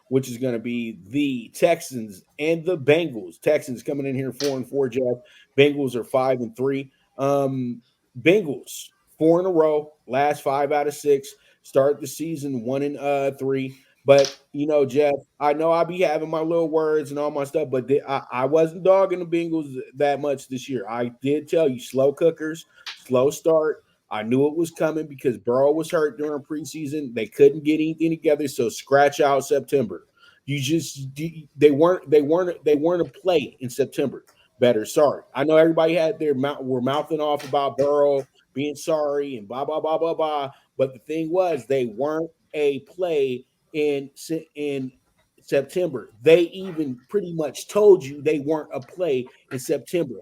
which is going to be the Texans and the Bengals. Texans coming in here 4-4, Jeff. Bengals are 5-3. Bengals 4 in a row, last 5 out of 6. Start the season 1-3. But Jeff, I know I be having my little words and all my stuff, but I wasn't dogging the Bengals that much this year. I did tell you, slow cookers, slow start. I knew it was coming because Burrow was hurt during preseason. They couldn't get anything together, so scratch out September. They weren't a play in September. Better, sorry. I know everybody had their mouth were mouthing off about Burrow being sorry and blah blah blah blah blah. But the thing was, they weren't a play in September. They even pretty much told you they weren't a play in September.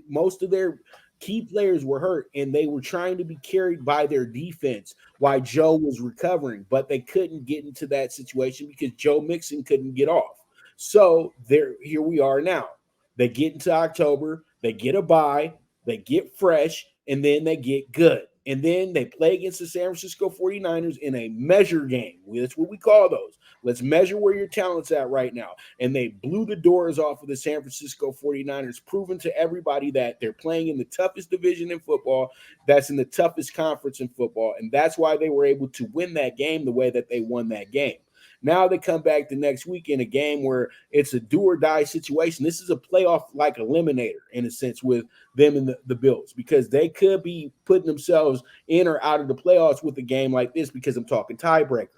Most of their key players were hurt, and they were trying to be carried by their defense while Joe was recovering, but they couldn't get into that situation because Joe Mixon couldn't get off. So here we are now. They get into October, they get a bye, they get fresh, and then they get good. And then they play against the San Francisco 49ers in a measure game. That's what we call those. Let's measure where your talent's at right now. And they blew the doors off of the San Francisco 49ers, proving to everybody that they're playing in the toughest division in football, that's in the toughest conference in football. And that's why they were able to win that game the way that they won that game. Now they come back the next week in a game where it's a do or die situation. This is a playoff like eliminator in a sense with them and the Bills, because they could be putting themselves in or out of the playoffs with a game like this, because I'm talking tiebreakers.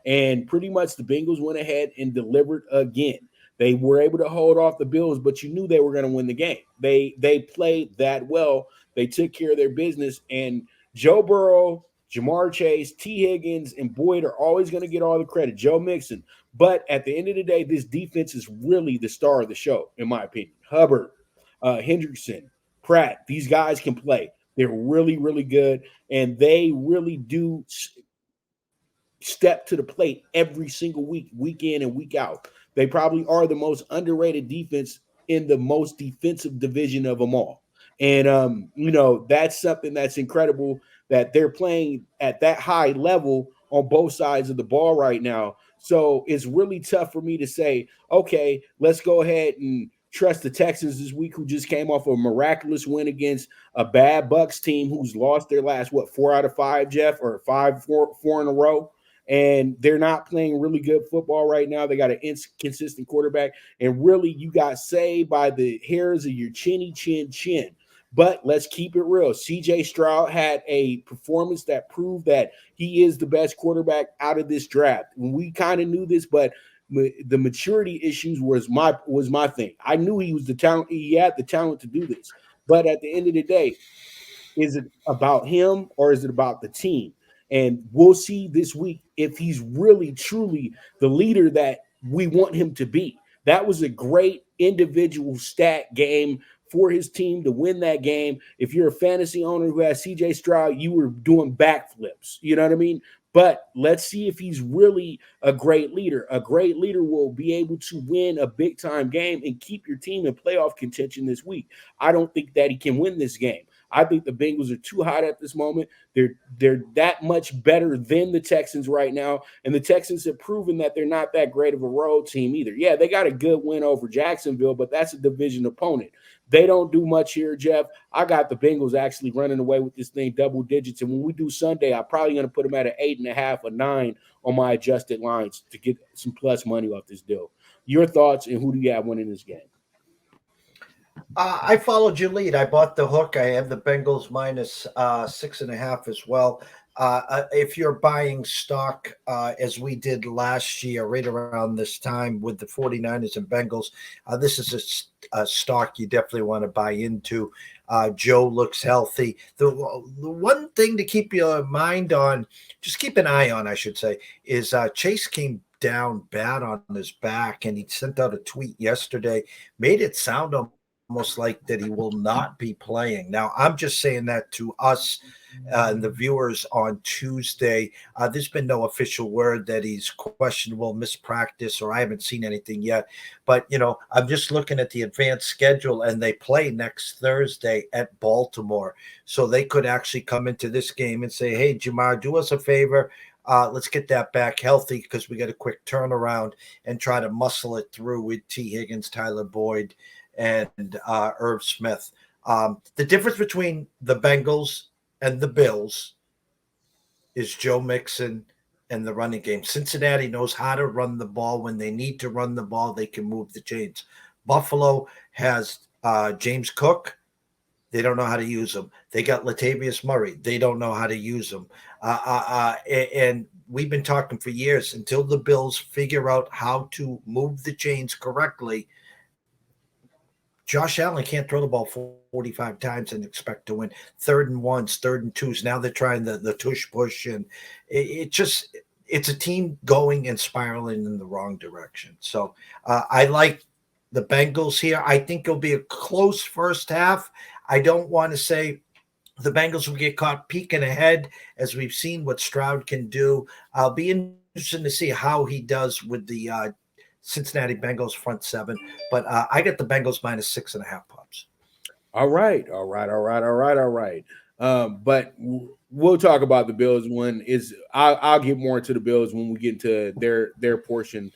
And pretty much the Bengals went ahead and delivered again. They were able to hold off the Bills, but you knew they were going to win the game. They played that well. They took care of their business. And Joe Burrow, Jamar Chase, T. Higgins, and Boyd are always going to get all the credit. Joe Mixon. But at the end of the day, this defense is really the star of the show, in my opinion. Hubbard, Hendrickson, Pratt, these guys can play. They're really, really good. And they really do step to the plate every single week, week in and week out. They probably are the most underrated defense in the most defensive division of them all. And, that's something that's incredible that they're playing at that high level on both sides of the ball right now. So it's really tough for me to say, okay, let's go ahead and trust the Texans this week, who just came off a miraculous win against a bad Bucs team who's lost their last, 4 out of 5, Jeff, or 4 in a row. And they're not playing really good football right now. They got an inconsistent quarterback. And really, you got saved by the hairs of your chin. But let's keep it real. CJ Stroud had a performance that proved that he is the best quarterback out of this draft. And we kind of knew this, but the maturity issues was my thing. I knew he was the talent. He had the talent to do this. But at the end of the day, is it about him or is it about the team? And we'll see this week if he's really, truly the leader that we want him to be. That was a great individual stat game for his team to win that game. If you're a fantasy owner who has CJ Stroud, you were doing backflips. You know what I mean? But let's see if he's really a great leader. A great leader will be able to win a big-time game and keep your team in playoff contention this week. I don't think that he can win this game. I think the Bengals are too hot at this moment. They're that much better than the Texans right now. And the Texans have proven that they're not that great of a road team either. Yeah, they got a good win over Jacksonville, but that's a division opponent. They don't do much here, Jeff. I got the Bengals actually running away with this thing double digits. And when we do Sunday, I'm probably going to put them at an 8.5 or 9 on my adjusted lines to get some plus money off this deal. Your thoughts, and who do you have winning this game? I followed your lead. I bought the hook. I have the Bengals minus 6.5 as well. If you're buying stock as we did last year, right around this time with the 49ers and Bengals, this is a stock you definitely want to buy into. Joe looks healthy. The one thing to keep your mind on, just keep an eye on, I should say, is Chase came down bad on his back, and he sent out a tweet yesterday, made it sound almost like that he will not be playing. Now, I'm just saying that to us and the viewers on Tuesday. There's been no official word that he's questionable, mispractice, or I haven't seen anything yet. But, I'm just looking at the advanced schedule, and they play next Thursday at Baltimore. So they could actually come into this game and say, hey, Jamar, do us a favor. Let's get that back healthy because we got a quick turnaround and try to muscle it through with T. Higgins, Tyler Boyd, and Irv Smith. The difference between the Bengals and the Bills is Joe Mixon and the running game. Cincinnati knows how to run the ball. When they need to run the ball, they can move the chains. Buffalo has James Cook. They don't know how to use him. They got Latavius Murray. They don't know how to use him. And we've been talking for years until the Bills figure out how to move the chains correctly. Josh Allen can't throw the ball 45 times and expect to win. 3rd and 1s, 3rd and 2s. Now they're trying the tush push, and it's a team going and spiraling in the wrong direction. So I like the Bengals here. I think it'll be a close first half. I don't want to say the Bengals will get caught peeking ahead, as we've seen what Stroud can do. I'll be interested to see how he does with the Cincinnati Bengals front seven. But I got the Bengals minus 6.5 pops. All right, all right, all right, all right, all right. But we'll talk about the Bills when is I'll get more into the Bills when we get into their portion